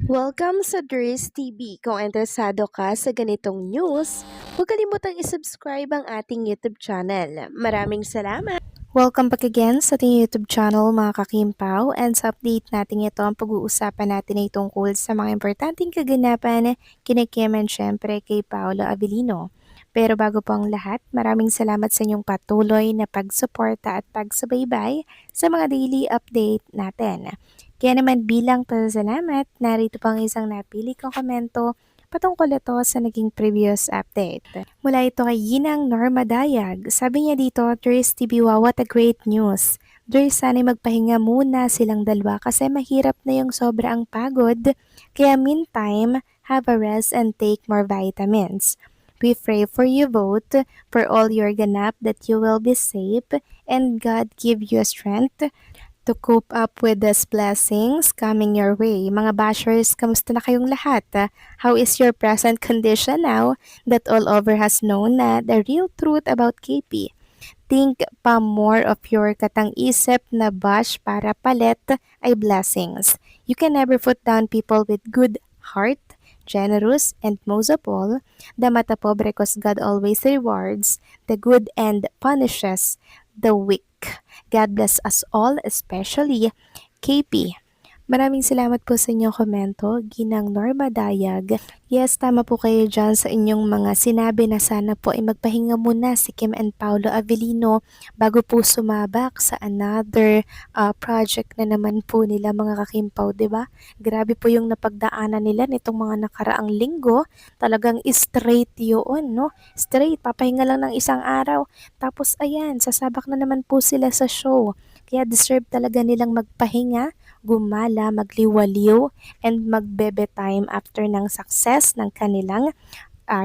Welcome sa Dries TV. Kung interesado ka sa ganitong news, huwag kalimutang isubscribe ang ating YouTube channel. Maraming salamat! Welcome back again sa ating YouTube channel mga kakimpaw, and sa update natin ito ang pag-uusapan natin ay tungkol sa mga importanteng kaganapan kina Kim and syempre kay Paolo Avellino. Pero bago po ang lahat, maraming salamat sa inyong patuloy na pagsuporta at pagsubaybay sa mga daily update natin. Kaya naman bilang pasasalamat, narito pang isang napili kong komento patungkol ito sa naging previous update. Mula ito kay Yinang Norma Dayag. Sabi niya dito, Dries TV, wow, what a great news. Dries, sana'y magpahinga muna silang dalawa kasi mahirap na yung sobrang pagod. Kaya meantime, have a rest and take more vitamins. We pray for you both, for all your ganap, that you will be safe and God give you strength to cope up with these blessings coming your way. Mga bashers, kamusta na kayong lahat? How is your present condition now that all over has known na the real truth about KP? Think pa more of your katang-isip na bash para palit ay blessings. You can never put down people with good heart, generous, and most of all, the mata pobre cause God always rewards the good and punishes the weak. God bless us all, especially KP. Maraming salamat po sa inyong komento, Ginang Norma Dayag. Yes, tama po kayo dyan sa inyong mga sinabi na sana po ay magpahinga muna si Kim and Paolo Avellino bago po sumabak sa another project na naman po nila mga kakimpaw, di ba? Grabe po yung napagdaanan nila nitong mga nakaraang linggo. Talagang straight yun, no? Straight, papahinga lang ng isang araw. Tapos ayan, sasabak na naman po sila sa show. Kaya deserve talaga nilang magpahinga, gumala, magliwaliw, and magbebe time after ng success ng kanilang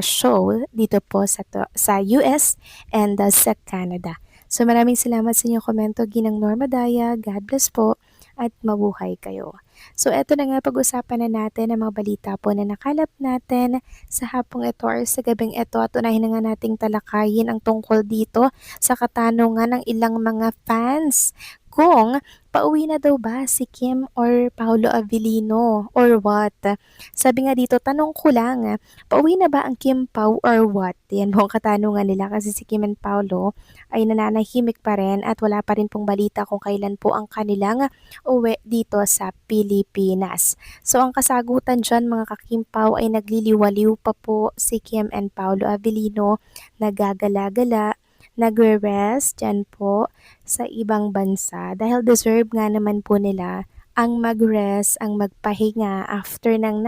show dito po sa US and sa Canada. So maraming salamat sa inyong komento, Ginang Norma Daya. God bless po at mabuhay kayo. So eto na nga, pag-usapan na natin ang mga balita po na nakalap natin sa hapong ito or sa gabing ito, at unahin na nga nating talakayin ang tungkol dito sa katanungan ng ilang mga fans kung pauwi na daw ba si Kim or Paolo Avellino or what. Sabi nga dito, tanong ko lang, pauwi na ba ang Kim Pao or what? Yan po ang katanungan nila kasi si Kim and Paolo ay nananahimik pa rin at wala pa rin pong balita kung kailan po ang kanilang uwi dito sa Pilipinas. So ang kasagutan dyan mga kakimpaw ay nagliliwaliw pa po si Kim and Paolo Avellino, nagagala-gala, nagre-rest dyan po sa ibang bansa dahil deserve nga naman po nila ang mag-rest, ang magpahinga after ng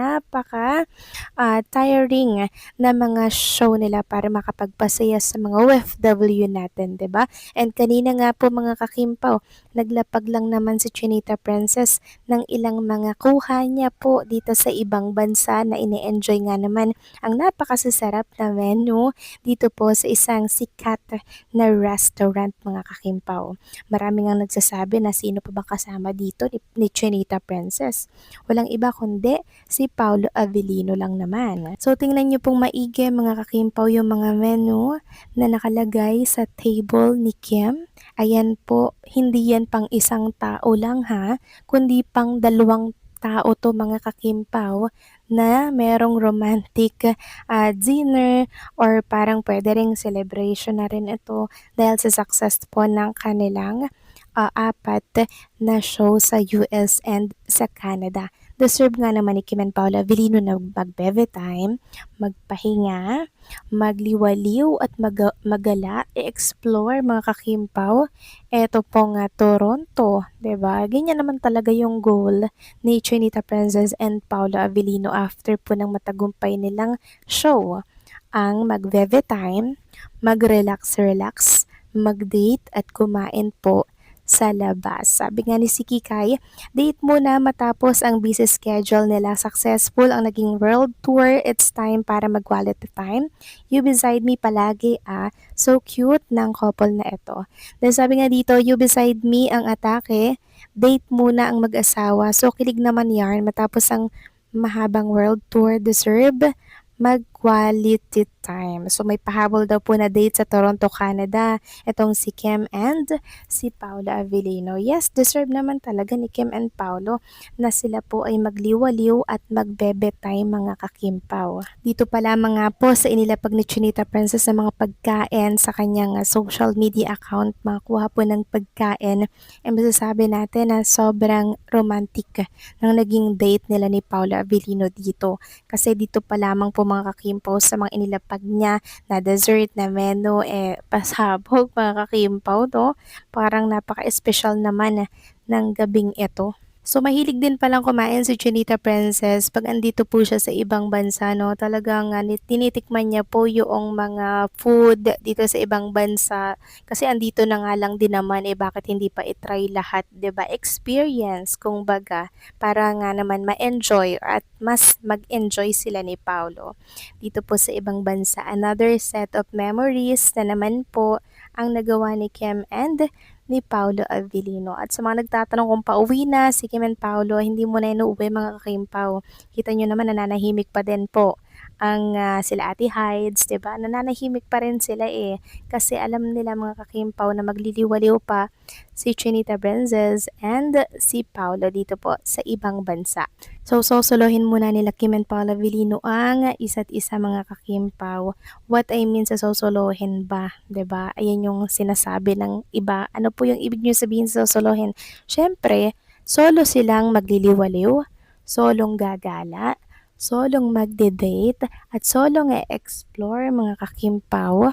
tiring na mga show nila para makapagpasaya sa mga OFW natin, 'di ba? And kanina nga po mga kakimpaw, naglapag lang naman si Chinita Princess ng ilang mga kuha niya po dito sa ibang bansa na ine-enjoy nga naman ang napakasasarap na menu dito po sa isang sikat na restaurant mga kakimpaw. Marami nga nagsasabi na sino pa bang kasama dito ni Chinita Princess. Walang iba kundi si Paolo Avellino lang naman. So tingnan niyo pong maigi mga kakimpaw yung mga menu na nakalagay sa table ni Kim. Ayan po, hindi yan pang isang tao lang ha, kundi pang dalawang tao to mga kakimpaw na merong romantic dinner or parang pwede ring celebration na rin ito dahil sa success po ng kanilang apat na show sa US and sa Canada. Deserve nga naman ni Kim and Paolo Avellino na mag-bebe time, magpahinga, magliwaliw at magala, i-explore mga kakimpaw. Eto po nga Toronto, 'di ba? Ganyan naman talaga yung goal ni Trinita Princess and Paolo Avellino after po ng matagumpay nilang show. Ang mag-bebe time, mag-relax-relax, mag-date at kumain po sa labas. Sabi nga ni si Kikay, date muna matapos ang busy schedule nila. Successful ang naging world tour. It's time para mag-quality time. You beside me palagi So cute ng couple na ito. Then sabi nga dito, you beside me ang atake. Date muna ang mag-asawa. So kilig naman yarn matapos ang mahabang world tour. Deserve mag quality time. So may pahabol daw po na date sa Toronto, Canada. Itong si Kim and si Paolo Avellino. Yes, deserve naman talaga ni Kim and Paolo na sila po ay magliwaliw at magbebe time mga kakimpaw. Dito pa lamang nga po sa inilapag ni Chinita Princess ng mga pagkain sa kanyang social media account, makakuha po ng pagkain, ay masasabi natin na sobrang romantic ng naging date nila ni Paolo Avellino dito. Kasi dito pa lamang po mga kakimpaw sa mga inilapag niya na dessert na menu, pasabog mga kakimpaw, no? Parang napaka-espesyal naman ng gabing ito. So mahilig din palang kumain si Chinita Princess pag andito po siya sa ibang bansa, no? Talagang tinitikman niya po yung mga food dito sa ibang bansa kasi andito na nga lang din naman, bakit hindi pa i-try lahat, 'di ba? Experience kung baga para nga naman ma-enjoy at mas mag-enjoy sila ni Paolo dito po sa ibang bansa. Another set of memories na naman po ang nagawa ni Kim and ni Paolo Avellino. At sa mga nagtatanong kung pauwi na si Kim and Paolo, hindi mo na inuuwi mga kakimpaw. Kita nyo naman nananahimik pa din po ang sila Ate Hides, 'di ba? Nananahimik pa rin sila kasi alam nila mga kakimpaw na magliliwaliw pa si Chinita Princess and si Paolo dito po sa ibang bansa. So, sosolohin muna nila Kim and Paolo Avellino ang isa't isa mga kakimpaw. What I mean sa sosolohin ba, 'di ba? Ayan yung sinasabi ng iba. Ano po yung ibig niyo sabihin sa sosolohin? Syempre, solo silang magliliwaliw, solong gagala, solong magde-date, at solong e-explore mga kakimpaw.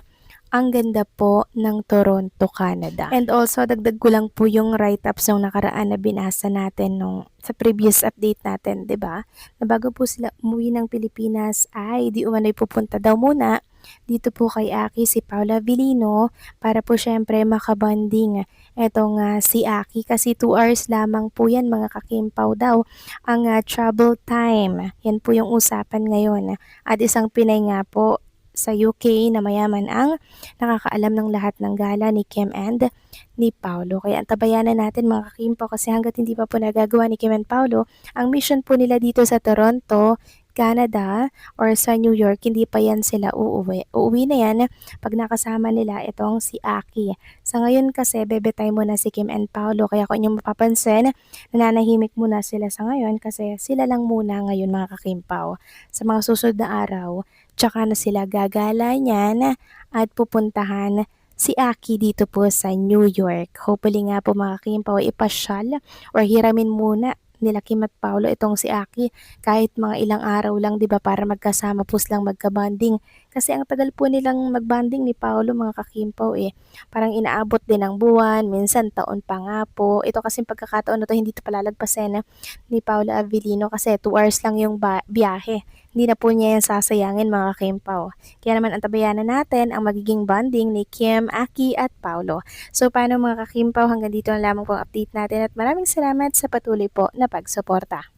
Ang ganda po ng Toronto, Canada. And also, dagdag ko lang po yung write-ups ng nakaraan na binasa natin sa previous update natin, 'di ba? Na bago po sila umuwi ng Pilipinas ay di umano'y pupunta daw muna dito po kay Aki si Paolo Avellino para po syempre makabanding etong si Aki kasi 2 hours lamang po yan mga kakimpaw daw ang travel time. Yan po yung usapan ngayon. At isang Pinay nga po sa UK na mayaman ang nakakaalam ng lahat ng gala ni Kim and ni Paolo. Kaya antabayanan natin mga kakimpaw kasi hanggat hindi pa po nagagawa ni Kim and Paolo, ang mission po nila dito sa Toronto, Canada or sa New York, hindi pa yan sila uuwi. Uuwi na yan pag nakasama nila itong si Aki. Sa ngayon kasi, bebe time muna si Kim and Paolo. Kaya kung inyong mapapansin, nananahimik muna sila sa ngayon kasi sila lang muna ngayon mga kakimpaw. Sa mga susunod na araw, tsaka na sila gagala niyan at pupuntahan si Aki dito po sa New York. Hopefully nga po mga kakimpaw ipasyal or hiramin muna nila Kim at Paolo itong si Aki kahit mga ilang araw lang 'di ba para magkasama po silang magka-bonding kasi ang tagal po nilang mag-bonding ni Paolo mga kakimpaw parang inaabot din ng buwan minsan taon pa nga po ito kasi pagkakataon na to hindi to palalagpasin ni Paolo Avellino kasi 2 hours lang yung biyahe hindi na po niya yan sasayangin mga kakimpaw kaya naman antabayanan natin ang magiging bonding ni Kim, Aki at Paolo. So paano mga kakimpaw hanggang dito na lamang po ang update natin at maraming salamat sa patuloy po na pagsuporta.